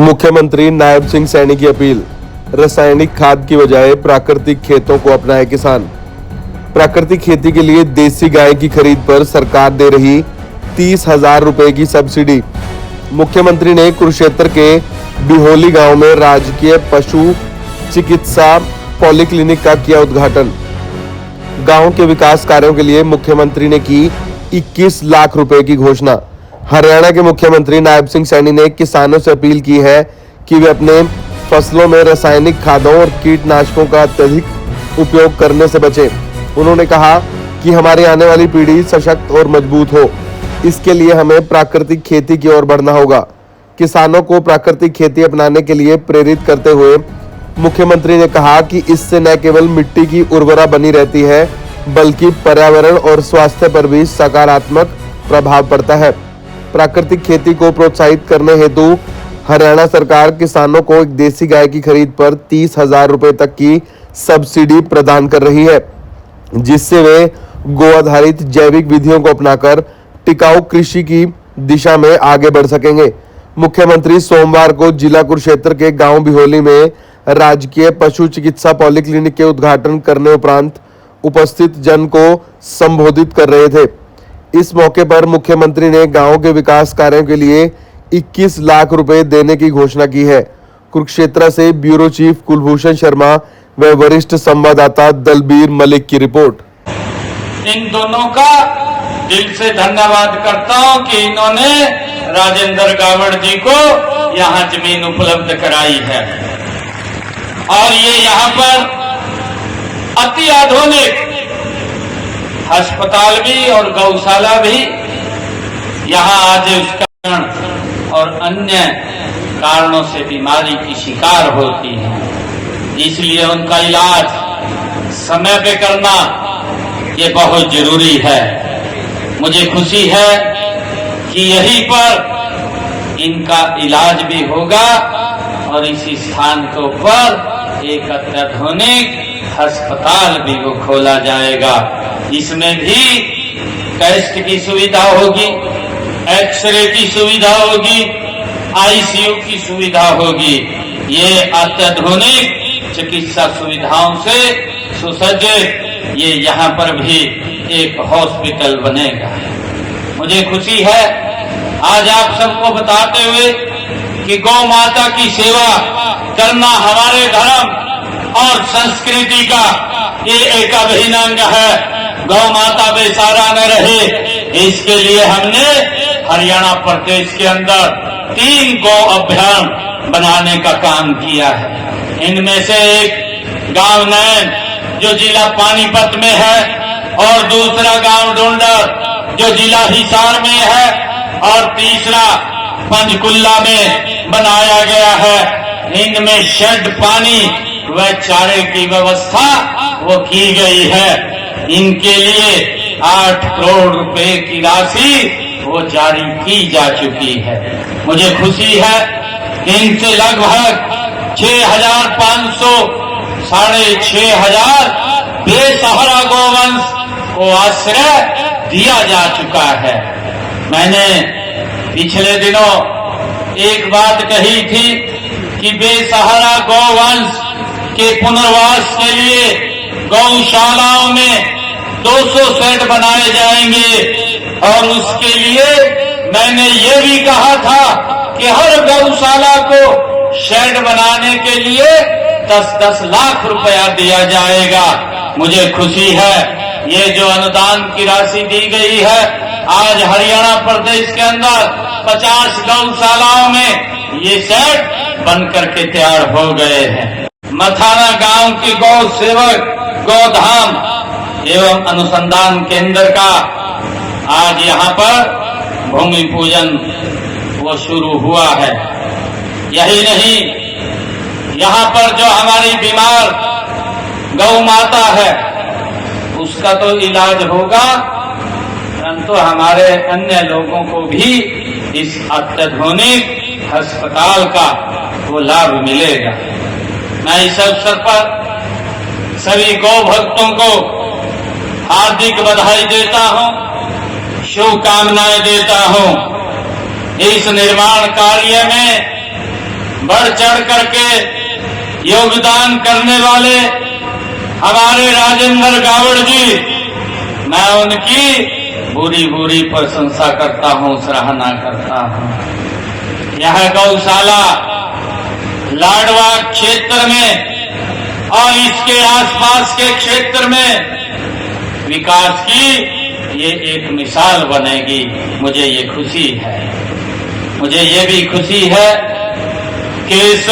मुख्यमंत्री नायब सिंह सैनी की अपील, रासायनिक खाद की बजाय प्राकृतिक खेतों को अपनाए किसान। प्राकृतिक खेती के लिए देसी गाय की खरीद पर सरकार दे रही 30,000 रुपए की सब्सिडी। मुख्यमंत्री ने कुरुक्षेत्र के बिहोली गांव में राजकीय पशु चिकित्सा पॉलीक्लिनिक का किया उद्घाटन। गांव के विकास कार्यों के लिए मुख्यमंत्री ने की 21 लाख रुपए की घोषणा। हरियाणा के मुख्यमंत्री नायब सिंह सैनी ने किसानों से अपील की है कि वे अपने फसलों में रासायनिक खादों और कीटनाशकों का अत्यधिक उपयोग करने से बचें। उन्होंने कहा कि हमारी आने वाली पीढ़ी सशक्त और मजबूत हो, इसके लिए हमें प्राकृतिक खेती की ओर बढ़ना होगा। किसानों को प्राकृतिक खेती अपनाने के लिए प्रेरित करते हुए मुख्यमंत्री ने कहा कि इससे न केवल मिट्टी की उर्वरा बनी रहती है, बल्कि पर्यावरण और स्वास्थ्य पर भी सकारात्मक प्रभाव पड़ता है। प्राकृतिक खेती को प्रोत्साहित करने हेतु हरियाणा सरकार किसानों को एक देसी गाय की खरीद पर 30,000 रुपए तक की सब्सिडी प्रदान कर रही है, जिससे वे गो आधारित जैविक विधियों को अपनाकर टिकाऊ कृषि की दिशा में आगे बढ़ सकेंगे। मुख्यमंत्री सोमवार को जिला कुरुक्षेत्र के गांव बिहोली में राजकीय पशु चिकित्सा पॉलीक्लिनिक के उद्घाटन करने उपरांत उपस्थित जन को संबोधित कर रहे थे। इस मौके पर मुख्यमंत्री ने गांव के विकास कार्यों के लिए 21 लाख रुपए देने की घोषणा की है। कुरुक्षेत्र से ब्यूरो चीफ कुलभूषण शर्मा व वरिष्ठ संवाददाता दलबीर मलिक की रिपोर्ट। इन दोनों का दिल से धन्यवाद करता हूं कि इन्होंने राजेंद्र गावड़ जी को यहां जमीन उपलब्ध कराई है और ये यहां पर अति आधुनिक अस्पताल भी और गौशाला भी यहाँ आज उसका और अन्य कारणों से बीमारी की शिकार होती है, इसलिए उनका इलाज समय पे करना ये बहुत जरूरी है। मुझे खुशी है कि यहीं पर इनका इलाज भी होगा और इसी स्थान के ऊपर एक अत्याधुनिक अस्पताल भी वो खोला जाएगा। इसमें भी टेस्ट की सुविधा होगी, एक्सरे की सुविधा होगी, आईसीयू की सुविधा होगी। ये अत्याधुनिक चिकित्सा सुविधाओं से सुसज्जित ये यहाँ पर भी एक हॉस्पिटल बनेगा। मुझे खुशी है आज आप सबको बताते हुए कि गौ माता की सेवा करना हमारे धर्म और संस्कृति का ये एक अभिन्न अंग है। गौ माता बेसहारा न रहे, इसके लिए हमने हरियाणा प्रदेश के अंदर 3 गौ अभ्यारण बनाने का काम किया है। इनमें से एक गांव नैन जो जिला पानीपत में है और दूसरा गांव डोंडर जो जिला हिसार में है और तीसरा पंचकुला में बनाया गया है। इनमें शेड, पानी व चारे की व्यवस्था वो की गई है। इनके लिए 8 करोड़ रुपए की राशि वो जारी की जा चुकी है। मुझे खुशी है इनसे लगभग 6,500 6,500 बेसहारा गौवंश को आश्रय दिया जा चुका है। मैंने पिछले दिनों एक बात कही थी कि बेसहारा गौवंश के पुनर्वास के लिए गौशालाओं में 200 शेड बनाए जाएंगे और उसके लिए मैंने ये भी कहा था कि हर गौशाला को शेड बनाने के लिए 10-10 लाख रुपया दिया जाएगा। मुझे खुशी है ये जो अनुदान की राशि दी गई है, आज हरियाणा प्रदेश के अंदर 50 गौशालाओं में ये शेड बनकर के तैयार हो गए हैं। मथाना गांव की गौ सेवक गौधाम एवं अनुसंधान केंद्र का आज यहाँ पर भूमि पूजन वो शुरू हुआ है। यही नहीं, यहाँ पर जो हमारी बीमार गौ माता है उसका तो इलाज होगा, परंतु हमारे अन्य लोगों को भी इस अत्याधुनिक अस्पताल का वो लाभ मिलेगा। मैं इस अवसर पर सभी गौ भक्तों को हार्दिक बधाई देता हूं, शुभकामनाएं देता हूं। इस निर्माण कार्य में बढ़ चढ़ करके योगदान करने वाले हमारे राजेंद्र गावड़ जी, मैं उनकी बुरी बुरी प्रशंसा करता हूं, सराहना करता हूं। यह गौशाला लाडवा क्षेत्र में और इसके आसपास के क्षेत्र में विकास की ये एक मिसाल बनेगी। मुझे ये खुशी है, मुझे ये भी खुशी है कि इस